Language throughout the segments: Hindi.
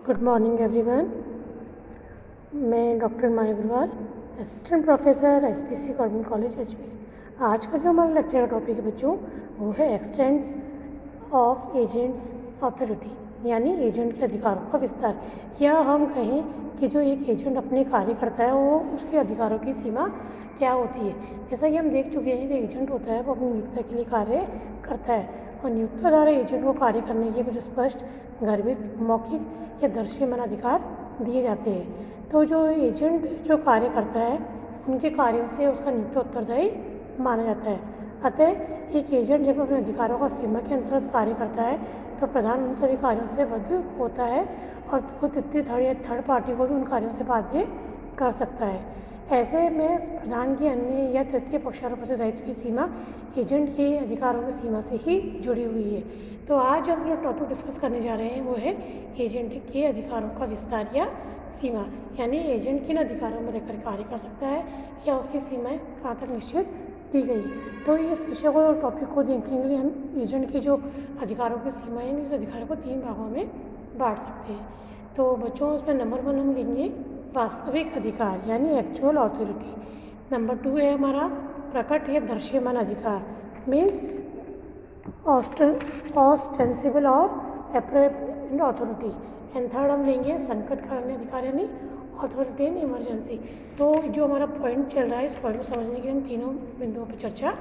Good morning everyone. मैं doctor Maya Agarwal, assistant professor SPC government college HP. आज का जो हमारा लेक्चर का टॉपिक है बच्चों, वो है एक्सटेंट्स ऑफ एजेंट्स अथॉरिटी, यानी एजेंट के अधिकारों का विस्तार। या हम कहें कि जो एक एजेंट अपने कार्य करता है वो उसके अधिकारों की सीमा क्या होती है। जैसा कि हम देख चुके हैं कि एजेंट होता है वो अपनी नियुक्ति के लिए कार्य करता है और नियुक्ता द्वारा एजेंट को कार्य करने के कुछ स्पष्ट, गर्भित, मौखिक या दृश्यमान अधिकार दिए जाते हैं। तो जो एजेंट जो कार्य करता है उनके कार्यों से उसका नियुक्त उत्तरदायी माना जाता है। अतः एक एजेंट जब अपने अधिकारों का सीमा के अंतर्गत कार्य करता है तो प्रधान उन सभी कार्यों से बद्ध होता है और वो तृतीय थर्ड पार्टी को भी उन कार्यों से बाध्य कर सकता है। ऐसे में प्रधान की अन्य या तृतीय पक्षारों पर दायित्व की सीमा एजेंट के अधिकारों की सीमा से ही जुड़ी हुई है। तो आज हम जो टॉपिक डिस्कस करने जा रहे हैं वो है एजेंट के अधिकारों का विस्तार या सीमा, यानी एजेंट किन अधिकारों में रहकर कार्य कर सकता है या उसकी सीमाएं कहाँ तक निश्चित दी गई। तो इस विषय को टॉपिक को देखने के लिए हम एजेंट के जो अधिकारों की सीमाएं हैं, इस अधिकारों को 3 भागों में बांट सकते हैं। तो बच्चों उसमें नंबर 1 हम लेंगे वास्तविक अधिकार, यानी एक्चुअल ऑथोरिटी। नंबर 2 है हमारा प्रकट या दृश्यमान अधिकार, मीन्स ऑस्टेंसिबल और एप्रोप्रिएट अथॉरिटी। एंड थर्ड हम लेंगे संकटकालीन अधिकार, यानी अथॉरिटी इन इमरजेंसी। तो जो हमारा पॉइंट चल रहा है, इस पॉइंट को समझने के लिए हम तीनों बिंदुओं पर चर्चा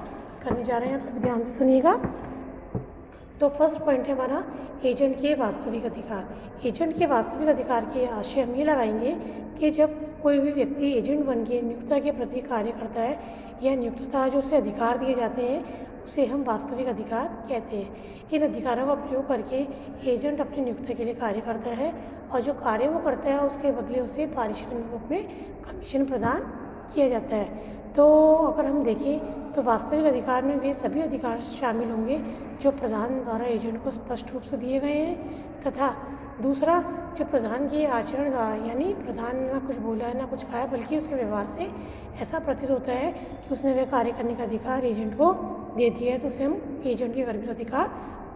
करने जा रहे हैं। आप सभी ध्यान से सुनिएगा। तो फर्स्ट पॉइंट है हमारा एजेंट के वास्तविक अधिकार। एजेंट के वास्तविक अधिकार के आशय हम ये लगाएंगे कि जब कोई भी व्यक्ति एजेंट बन के नियुक्ता के प्रति कार्य करता है या नियुक्ता द्वारा जो उसे अधिकार दिए जाते हैं उसे हम वास्तविक अधिकार कहते हैं। इन अधिकारों का प्रयोग करके एजेंट अपनी नियुक्ति के लिए कार्य करता है और जो कार्य वो करता है उसके बदले उसे पारिश्रमिक रूप में कमीशन प्रदान किया जाता है। तो अगर हम देखें तो वास्तविक अधिकार में वे सभी अधिकार शामिल होंगे जो प्रधान द्वारा एजेंट को स्पष्ट रूप से दिए गए हैं, तथा दूसरा जो प्रधान के आचरण द्वारा, यानी प्रधान ने ना कुछ बोला है ना कुछ कहा है, बल्कि उसके व्यवहार से ऐसा प्रतीत होता है कि उसने वह कार्य करने का अधिकार एजेंट को दे दिया है, तो उसे हम एजेंट के गर्भित अधिकार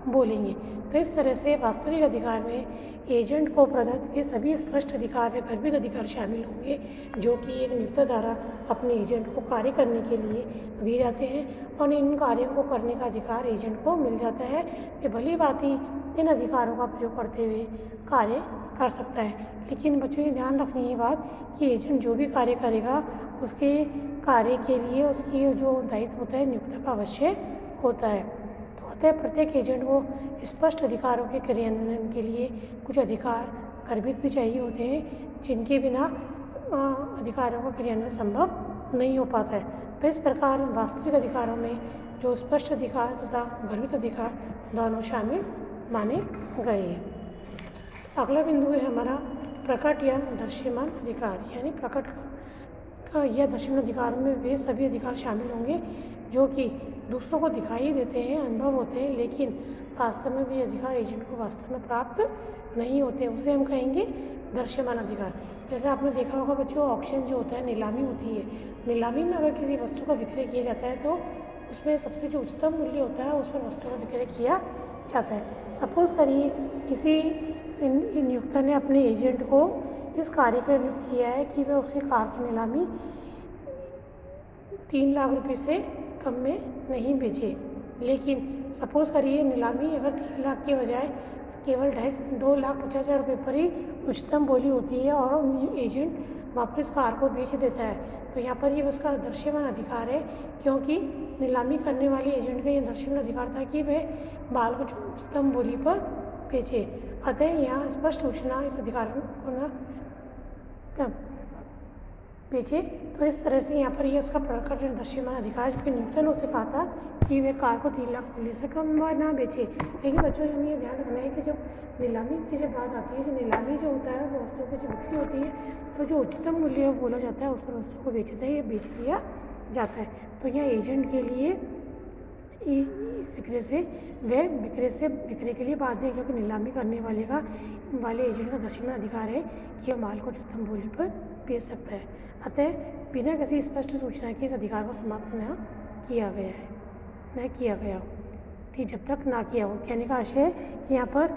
बोलेंगे। तो इस तरह से वास्तविक अधिकार में एजेंट को प्रदत्त ये सभी स्पष्ट अधिकार व गर्भित अधिकार शामिल होंगे जो कि एक नियुक्ता द्वारा अपने एजेंट को कार्य करने के लिए दिए जाते हैं और इन कार्यों को करने का अधिकार एजेंट को मिल जाता है कि भली भांति इन अधिकारों का प्रयोग करते हुए कार्य कर सकता है। लेकिन बच्चों ये ध्यान रखनी है बात कि एजेंट जो भी कार्य करेगा उसके कार्य के लिए उसकी जो दायित्व होता है नियुक्ता का अवश्य होता है। तो अतः प्रत्येक एजेंट को स्पष्ट अधिकारों के क्रियान्वयन के लिए कुछ अधिकार गर्भित भी चाहिए होते हैं जिनके बिना अधिकारों का क्रियान्वयन संभव नहीं हो पाता है। तो इस प्रकार वास्तविक अधिकारों में जो स्पष्ट अधिकार तथा गर्भित अधिकार दोनों शामिल माने गए हैं। अगला बिंदु है हमारा प्रकट या दृश्यमान अधिकार, यानी प्रकट का या दृश्यमान अधिकारों में वे सभी अधिकार शामिल होंगे जो कि दूसरों को दिखाई देते हैं, अनुभव होते हैं, लेकिन वास्तव में वे अधिकार एजेंट को वास्तव में प्राप्त नहीं होते। उसे हम कहेंगे दृश्यमान अधिकार। जैसे आपने देखा होगा बच्चों, ऑक्शन जो होता है, नीलामी होती है। नीलामी में अगर किसी वस्तु का विक्रय किया जाता है तो उसमें सबसे जो उच्चतम मूल्य होता है उस पर वस्तु का विक्रय किया जाता है। सपोज करिए किसी नियुक्ता ने अपने एजेंट को इस कार्य के लिए नियुक्त किया है कि वह उसकी कार की नीलामी 3 लाख रुपये से कम में नहीं बेचे, लेकिन सपोज़ करिए नीलामी अगर 3 लाख के बजाय केवल 2,50,000 रुपये पर ही उच्चतम बोली होती है और एजेंट वहाँ पर इस कार को बेच देता है, तो यहाँ पर ये उसका दृश्यमान अधिकार है, क्योंकि नीलामी करने वाले एजेंट का ये दृश्यमान अधिकार था कि वह माल को उच्चतम बोली पर बेचे। अतः यहाँ स्पष्ट सूचना इस अधिकार को न बेचे। तो इस तरह से यहाँ पर ये उसका प्रकट दृश्यमान अधिकार, जबकि नियुक्ता ने उसे कहा था कि वह कार को 3 लाख मूल्य से कम ना बेचे। लेकिन बच्चों हमें ये ध्यान रखना है कि जब नीलामी की जब बात आती है, जो नीलामी जो होता है वो वस्तुओं की जब बिक्री होती है तो जो उच्चतम मूल्य बोला जाता है उस पर वस्तु को बेचता है या बेच दिया जाता है। तो यह एजेंट के लिए इस विक्रय से वह विक्रय के लिए बाध्य है, क्योंकि नीलामी करने वाले एजेंट का दृश्यमान अधिकार है कि वह माल को उच्चतम मूल्य पर बेच सकता है। अतः बिना किसी स्पष्ट सूचना के इस अधिकार को समाप्त न किया गया हो, ठीक, जब तक ना किया हो। कहने का आशय है कि यहाँ पर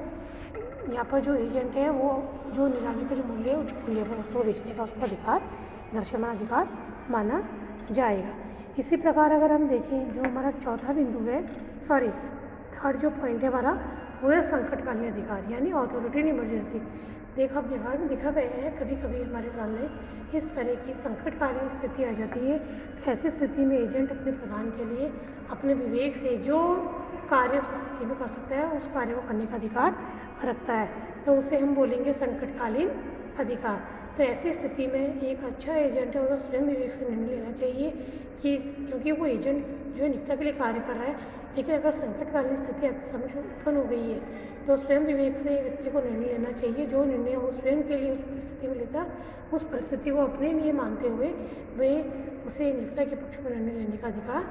यहाँ पर जो एजेंट है वो जो नीलामी का जो मूल्य है उस मूल्य पर वस्तु को बेचने का उसका अधिकार दृश्यमान अधिकार माना जाएगा। इसी प्रकार अगर हम देखें जो हमारा चौथा बिंदु है, थर्ड जो पॉइंट है हमारा, वो है संकटकालीन अधिकार यानी अथॉरिटी इन इमरजेंसी। व्यवहार में देखा गया है कभी कभी हमारे सामने इस तरह की संकटकालीन स्थिति आ जाती है, तो ऐसी स्थिति में एजेंट अपने प्रदान के लिए अपने विवेक से जो कार्य उस स्थिति में कर सकता है उस कार्य को करने का अधिकार रखता है, तो उसे हम बोलेंगे संकटकालीन अधिकार। तो ऐसी स्थिति में एक अच्छा एजेंट है उसको स्वयं विवेक से निर्णय लेना चाहिए कि क्योंकि वो एजेंट जो नियोक्ता के लिए कार्य कर रहा है, लेकिन अगर संकटकालीन स्थिति आपके समक्ष उत्पन्न हो गई है तो स्वयं विवेक से व्यक्ति को निर्णय लेना चाहिए। जो निर्णय वो स्वयं के लिए उस परिस्थिति में लेता, उस परिस्थिति को अपने लिए मानते हुए वे उसे नियोक्ता के पक्ष में निर्णय लेने का अधिकार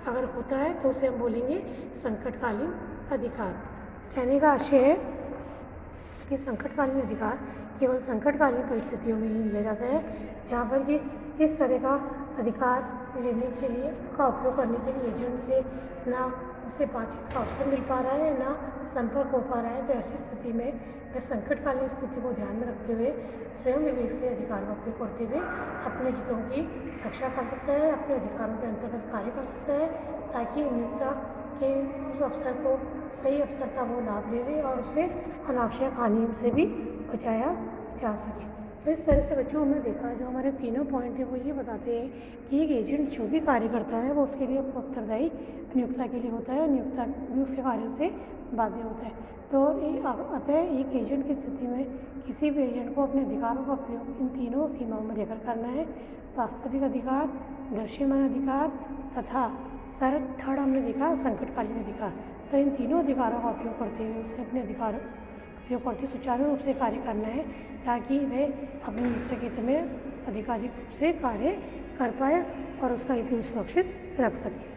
अगर होता है तो उसे हम बोलेंगे संकटकालीन अधिकार। कहने का आशय है कि संकटकालीन अधिकार केवल संकटकालीन परिस्थितियों में ही लिया जाता है, जहाँ पर कि इस तरह का अधिकार लेने के लिए का उपयोग करने के लिए एजेंट से ना उसे बातचीत का अवसर मिल पा रहा है ना संपर्क हो पा रहा है। तो ऐसी स्थिति में वह संकटकालीन स्थिति को ध्यान में रखते हुए स्वयं विवेक से अधिकार का उपयोग करते हुए अपने हितों की रक्षा कर सकता है, अपने अधिकारों के अंतर्गत कार्य कर सकता है, ताकि नियोक्ता के उस अवसर को सही अवसर का वो लाभ ले और उसे अनावश्यक हानि से भी बचाया जा सके। तो इस तरह से बच्चों हमने देखा जो हमारे तीनों पॉइंट हैं वो ये बताते हैं कि एक एजेंट जो भी कार्य करता है वो उसके लिए उत्तरदायी नियोक्ता के लिए होता है और नियोक्ता भी उसके कार्यों से बाध्य होता है। तो अतः एक एजेंट की स्थिति में किसी भी एजेंट को अपने अधिकारों का उपयोग इन तीनों सीमाओं में रहकर करना है, वास्तविक अधिकार, दृश्यमान अधिकार तथा थर्ड हमने देखा संकटकालीन अधिकार। तो इन तीनों अधिकारों का उपयोग करते हुए उससे अपने अधिकार उपयोग करते सुचारू रूप से कार्य करना है, ताकि वह अपने नियोक्ता के हित में अधिकाधिक रूप से कार्य कर पाए और उसका हित सुरक्षित रख सके।